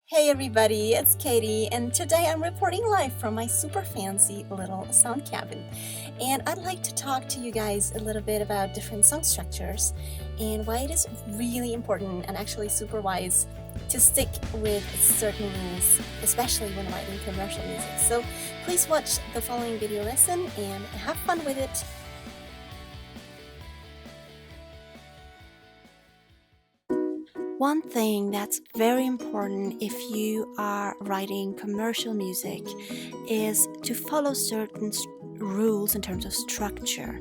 Hey everybody, it's Katie, and today I'm reporting live from my super fancy little sound cabin. And I'd like to talk to you guys a little bit about different song structures and why it is really important and actually super wise to stick with certain rules, especially when writing commercial music. So please watch the following video lesson and have fun with it. One thing that's very important if you are writing commercial music is to follow certain rules in terms of structure.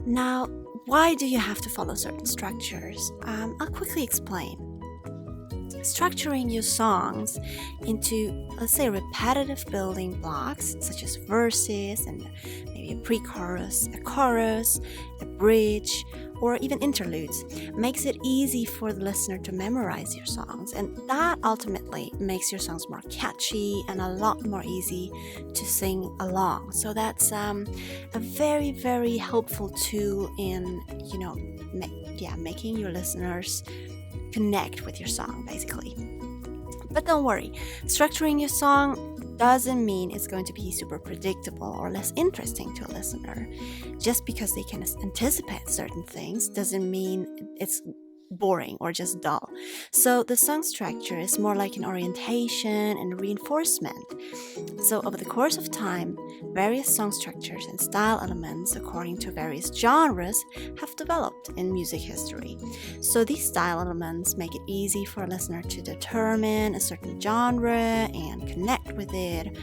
Now, why do you have to follow certain structures? I'll quickly explain. Structuring your songs into, let's say, repetitive building blocks, such as verses and maybe a pre-chorus, a chorus, a bridge, or even interludes, makes it easy for the listener to memorize your songs. And that ultimately makes your songs more catchy and a lot more easy to sing along. So that's a very, very helpful tool in, making your listeners connect with your song, basically. But don't worry, structuring your song doesn't mean it's going to be super predictable or less interesting to a listener. Just because they can anticipate certain things doesn't mean it's boring or just dull. So the song structure is more like an orientation and reinforcement. So over the course of time, various song structures and style elements according to various genres have developed in music history. So these style elements make it easy for a listener to determine a certain genre and connect with it,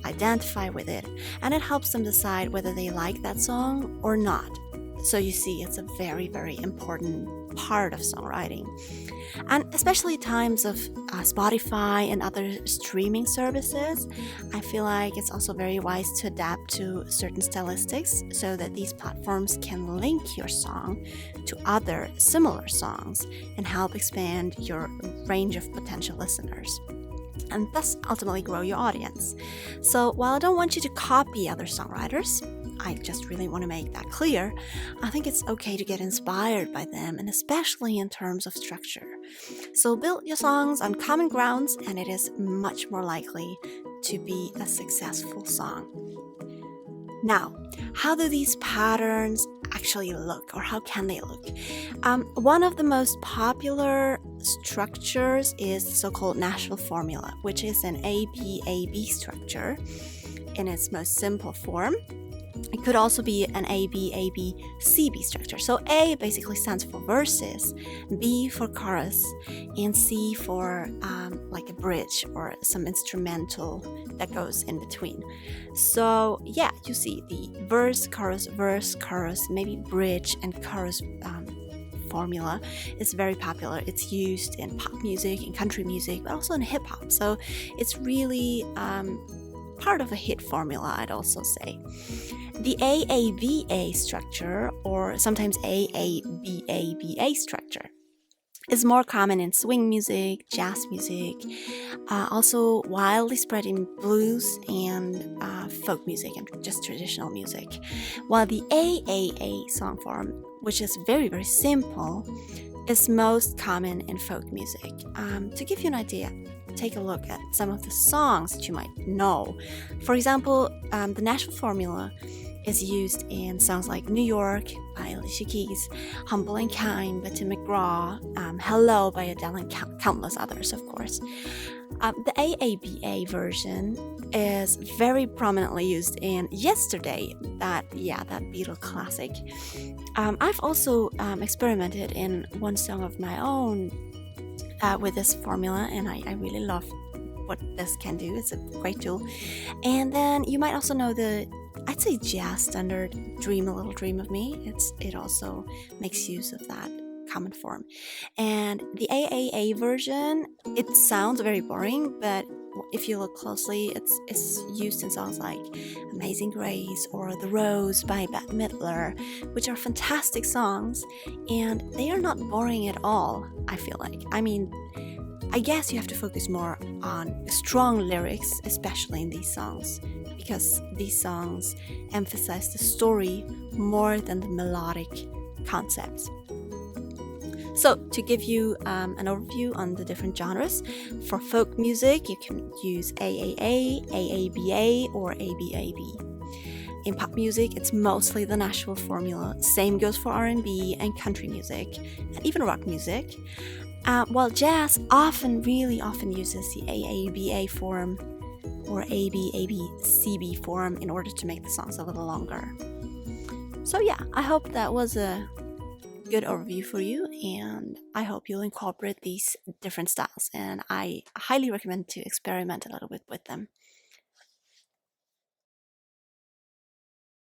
identify with it, and it helps them decide whether they like that song or not. So you see, it's a very, very important part of songwriting. And especially times of Spotify and other streaming services, I feel like it's also very wise to adapt to certain stylistics so that these platforms can link your song to other similar songs and help expand your range of potential listeners, and thus ultimately grow your audience. So while I don't want you to copy other songwriters, I just really want to make that clear, I think it's okay to get inspired by them, and especially in terms of structure. So build your songs on common grounds and it is much more likely to be a successful song. Now, how do these patterns actually look, or how can they look? One of the most popular structures is the so-called Nashville formula, which is an ABAB structure in its most simple form. It could also be an ABABCB structure. So A basically stands for verses, B for chorus, and C for like a bridge or some instrumental that goes in between. So yeah, you see the verse, chorus, maybe bridge and chorus formula is very popular. It's used in pop music, in country music, but also in hip hop. So it's really part of a hit formula, I'd also say. The AAVA structure, or sometimes AABABA structure, is more common in swing music, jazz music, also widely spread in blues and folk music and just traditional music. While the AAA song form, which is very, very simple, is most common in folk music. To give you an idea, take a look at some of the songs that you might know. For example, the Nashville formula is used in songs like New York by Alicia Keys, Humble and Kind by Tim McGraw, Hello by Adele, and countless others, of course. The AABA version is very prominently used in Yesterday, that Beatle classic. I've also experimented in one song of my own with this formula, and I really love what this can do. It's a great tool. And then you might also know I'd say jazz standard Dream a Little Dream of Me. It also makes use of that common form. And the AAA version, it sounds very boring, but if you look closely, it's used in songs like Amazing Grace or The Rose by Bette Midler, which are fantastic songs, and they are not boring at all, I feel like. I mean, I guess you have to focus more on strong lyrics, especially in these songs, because these songs emphasize the story more than the melodic concepts. So, to give you an overview on the different genres, for folk music, you can use AAA, AABA, or ABAB. In pop music, it's mostly the Nashville formula. Same goes for R&B and country music, and even rock music. While jazz really often uses the AABA form or ABABCB form in order to make the songs a little longer. So yeah, I hope that was a good overview for you, and I hope you'll incorporate these different styles, and I highly recommend to experiment a little bit with them.